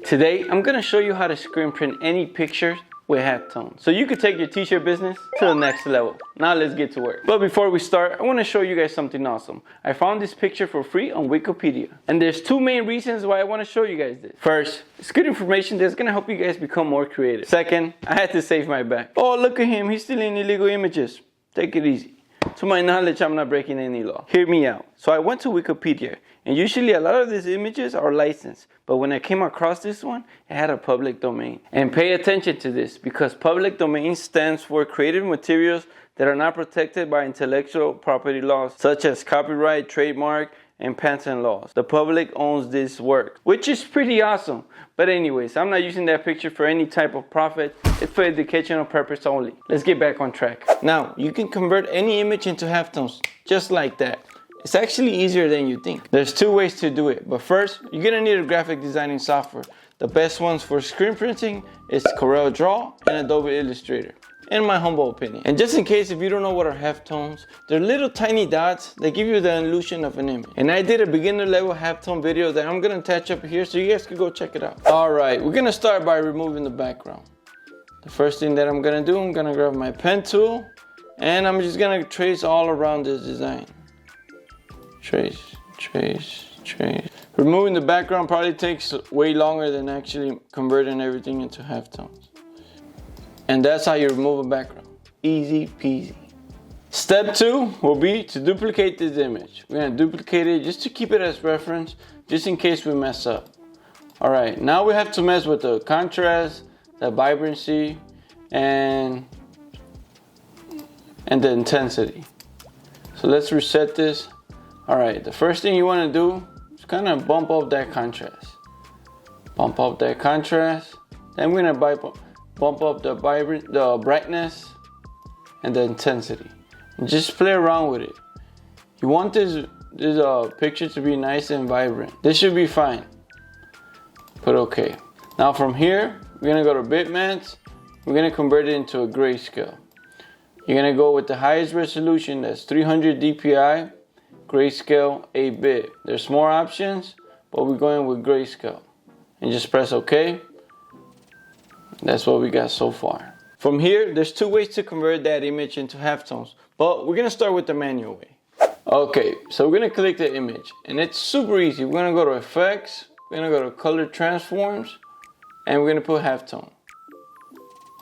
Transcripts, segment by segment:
Today, I'm gonna show you how to screen print any pictures with halftone, so you could take your t-shirt business to the next level. Now let's get to work. But before we start, I wanna show you guys something awesome. I found this picture for free on Wikipedia. And there's two main reasons why I wanna show you guys this. First, it's good information that's gonna help you guys become more creative. Second, I had to save my back. Oh, look at him, he's stealing illegal images. Take it easy. To my knowledge, I'm not breaking any law. Hear me out. So I went to Wikipedia, and usually a lot of these images are licensed, but when I came across this one, it had a public domain. And pay attention to this, because public domain stands for creative materials that are not protected by intellectual property laws, such as copyright, trademark, and patent laws. The public owns this work, which is pretty awesome. But anyways, I'm not using that picture for any type of profit. It's for educational purpose only. Let's get back on track. Now, you can convert any image into halftones, just like that. It's actually easier than you think. There's two ways to do it, but first, you're gonna need a graphic designing software. The best ones for screen printing is CorelDRAW and Adobe Illustrator, in my humble opinion. And just in case if you don't know what are halftones, they're little tiny dots that give you the illusion of an image. And I did a beginner level halftone video that I'm gonna attach up here so you guys can go check it out. Alright, we're gonna start by removing the background. The first thing that I'm gonna do, I'm gonna grab my pen tool and I'm just gonna trace all around this design. Trace, trace, trace. Removing the background probably takes way longer than actually converting everything into halftones. And that's how you remove a background. Easy peasy. Step 2 will be to duplicate this image. We're gonna duplicate it just to keep it as reference, just in case we mess up. All right, now we have to mess with the contrast, the vibrancy, and the intensity. So let's reset this. All right, the first thing you wanna do is kind of bump up that contrast. Bump up that contrast. Then we're gonna bump up the brightness and the intensity. And just play around with it. You want this picture to be nice and vibrant. This should be fine. But okay. Now from here, we're gonna go to bitmaps. We're gonna convert it into a grayscale. You're gonna go with the highest resolution, that's 300 dpi, grayscale 8-bit. There's more options, but we're going with grayscale. And just press OK. That's what we got so far. From here, there's two ways to convert that image into halftones, but we're gonna start with the manual way. Okay, so we're gonna click the image, and it's super easy. We're gonna go to Effects, we're gonna go to Color Transforms, and we're gonna put halftone.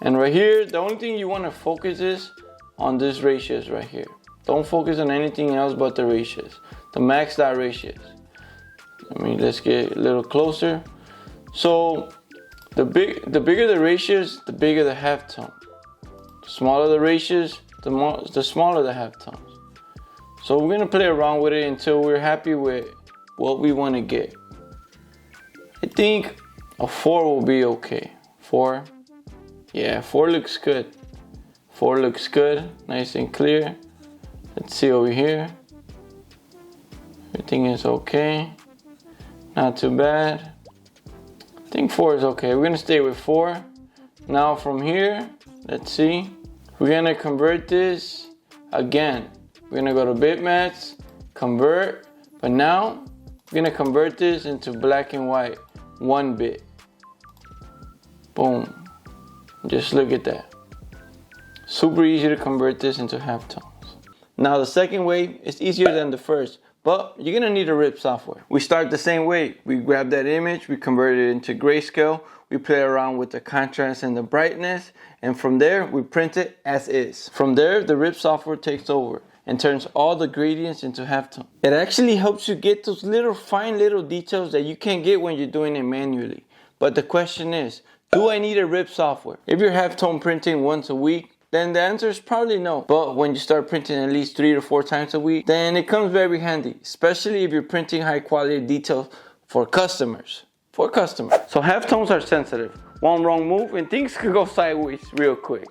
And right here, the only thing you wanna focus is on this ratios right here. Don't focus on anything else but the ratios, the maxed out ratios. Let's get a little closer. So, the bigger the ratios, the bigger the halftone. The smaller the ratios, the smaller the halftones. So we're gonna play around with it until we're happy with what we wanna get. I think a 4 will be okay. 4, yeah, 4 looks good. 4 looks good, nice and clear. Let's see over here. Everything is okay. Not too bad. I think 4 is okay. We're gonna stay with 4. Now from here, let's see. We're gonna convert this again. We're gonna go to bitmaps, convert, but now we're gonna convert this into black and white, 1-bit. Boom. Just look at that. Super easy to convert this into halftones. Now the second way is easier than the first, but you're gonna need a RIP software. We start the same way. We grab that image, we convert it into grayscale, we play around with the contrast and the brightness, and from there we print it as is. From there, the RIP software takes over and turns all the gradients into halftone. It actually helps you get those fine little details that you can't get when you're doing it manually. But the question is, do I need a RIP software? If you're halftone printing once a week, then the answer is probably no. But when you start printing at least 3 to 4 times a week, then it comes very handy, especially if you're printing high quality details for customers. So halftones are sensitive. One wrong move and things could go sideways real quick.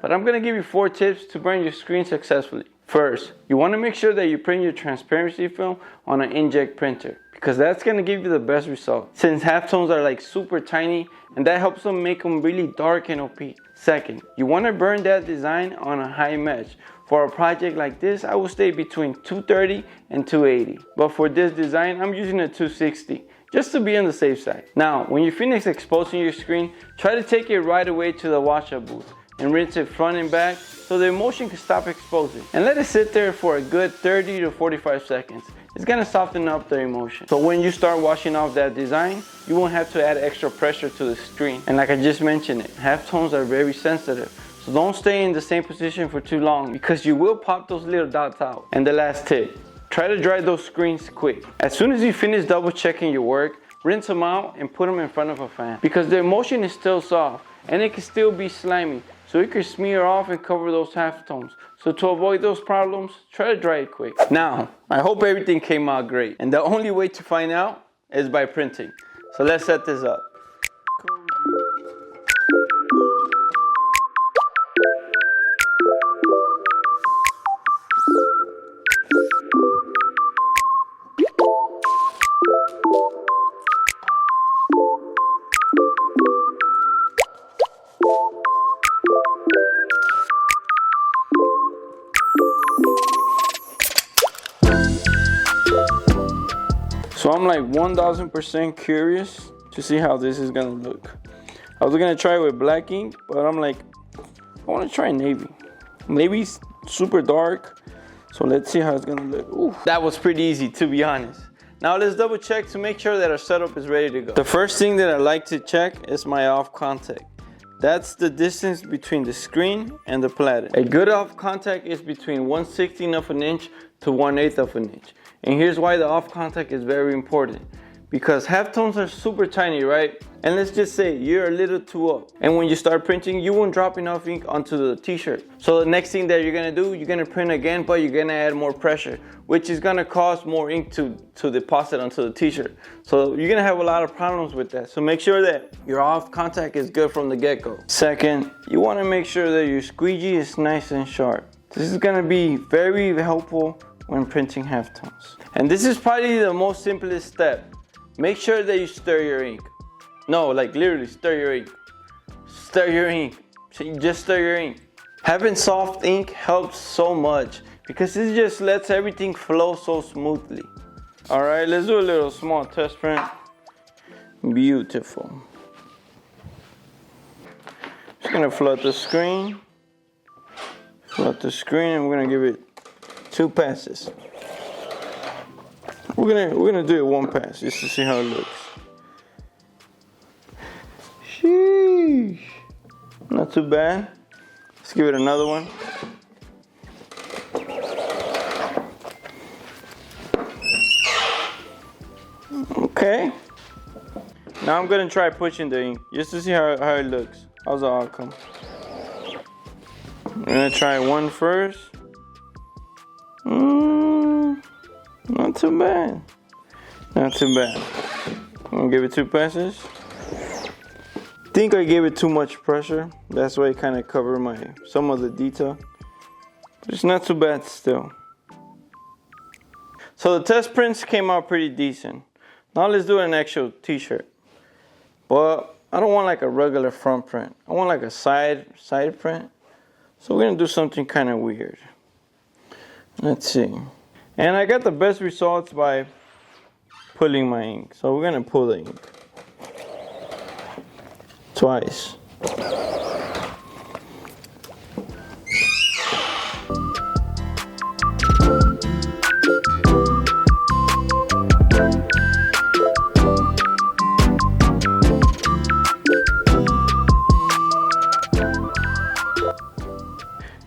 But I'm gonna give you 4 tips to burn your screen successfully. First, you wanna make sure that you print your transparency film on an inkjet printer, because that's gonna give you the best result, since halftones are like super tiny and that helps them make them really dark and opaque. Second, you want to burn that design on a high mesh. For a project like this, I will stay between 230 and 280. But for this design, I'm using a 260. just to be on the safe side. Now, when you finish exposing your screen, try to take it right away to the washout booth and rinse it front and back so the emulsion can stop exposing. And let it sit there for a good 30 to 45 seconds. It's gonna soften up the emulsion. So when you start washing off that design, you won't have to add extra pressure to the screen. And like I just mentioned it, halftones are very sensitive. So don't stay in the same position for too long because you will pop those little dots out. And the last tip, try to dry those screens quick. As soon as you finish double checking your work, rinse them out and put them in front of a fan. Because the emulsion is still soft and it can still be slimy. So it can smear off and cover those halftones. So to avoid those problems, try to dry it quick. Now, I hope everything came out great. And the only way to find out is by printing. So let's set this up. So I'm like 1000% curious to see how this is gonna look. I was gonna try it with black ink, but I'm like, I wanna try navy. Navy's super dark, so let's see how it's gonna look. Ooh, that was pretty easy, to be honest. Now let's double check to make sure that our setup is ready to go. The first thing that I like to check is my off contact. That's the distance between the screen and the platen. A good off contact is between 1/16 of an inch to 1/8 of an inch. And here's why the off contact is very important. Because halftones are super tiny, right? And let's just say you're a little too up. And when you start printing, you won't drop enough ink onto the t-shirt. So the next thing that you're gonna do, you're gonna print again, but you're gonna add more pressure, which is gonna cause more ink to deposit onto the t-shirt. So you're gonna have a lot of problems with that. So make sure that your off contact is good from the get-go. Second, you wanna make sure that your squeegee is nice and sharp. This is gonna be very helpful when printing halftones. And this is probably the most simplest step. Make sure that you stir your ink. No, like literally stir your ink. Stir your ink. Just stir your ink. Having soft ink helps so much because it just lets everything flow so smoothly. All right, let's do a little small test print. Beautiful. Just gonna flood the screen. Flood the screen and we're gonna give it 2 passes. We're gonna do it 1 pass just to see how it looks. Sheesh. Not too bad. Let's give it another one. Okay. Now I'm gonna try pushing the ink just to see how it looks. How's the outcome? I'm gonna try one first. Not too bad. Not too bad. I'm gonna give it 2 passes. Think I gave it too much pressure. That's why it kind of covered some of the detail. But it's not too bad still. So the test prints came out pretty decent. Now let's do an actual t-shirt. But I don't want like a regular front print. I want like a side print. So we're gonna do something kind of weird. Let's see. And I got the best results by pulling my ink. So we're gonna pull the ink twice.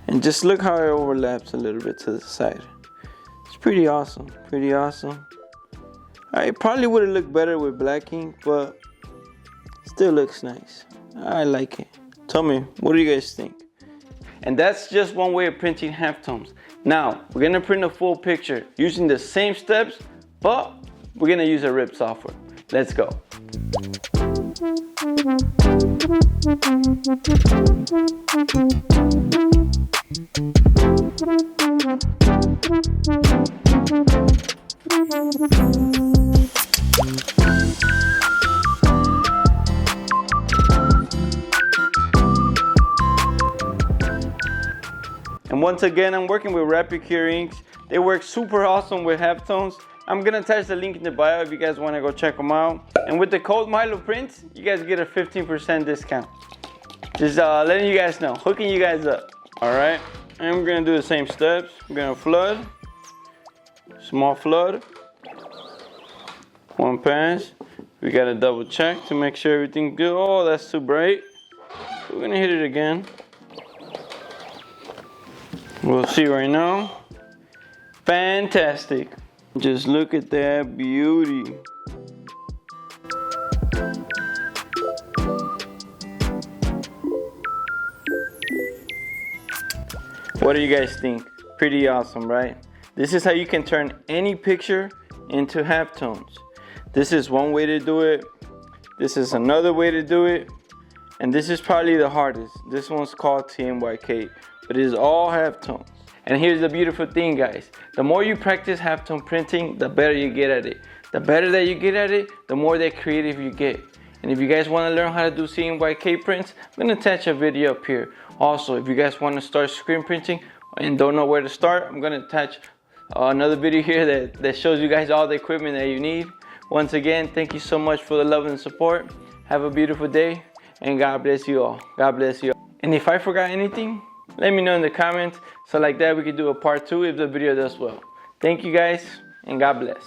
And just look how it overlaps a little bit to the side. It's pretty awesome, pretty awesome. It probably would have looked better with black ink, but still looks nice. I like it. Tell me, what do you guys think? And that's just one way of printing halftones. Now, we're gonna print a full picture using the same steps, but we're gonna use a RIP software. Let's go. And once again, I'm working with Rapid Cure inks. They work super awesome with halftones, I'm gonna attach the link in the bio if you guys wanna go check them out. And with the code Milo Prints, you guys get a 15% discount. Just letting you guys know, hooking you guys up. All right, and we're gonna do the same steps. We're gonna flood, small flood, one pass. We gotta double check to make sure everything's good. Oh, that's too bright. We're gonna hit it again. We'll see right now. Fantastic. Just look at that beauty. What do you guys think? Pretty awesome, right? This is how you can turn any picture into halftones. This is one way to do it. This is another way to do it. And this is probably the hardest. This one's called CMYk, but it is all halftones. And here's the beautiful thing, guys. The more you practice halftone printing, the better you get at it. The better that you get at it, the more that creative you get. And if you guys want to learn how to do CMYk prints, I'm going to attach a video up here. Also, if you guys want to start screen printing and don't know where to start, I'm going to attach another video here that shows you guys all the equipment that you need. Once again, thank you so much for the love and support. Have a beautiful day, and God bless you all. God bless you all. And if I forgot anything, let me know in the comments, so like that we could do a part 2 if the video does well. Thank you guys, and God bless.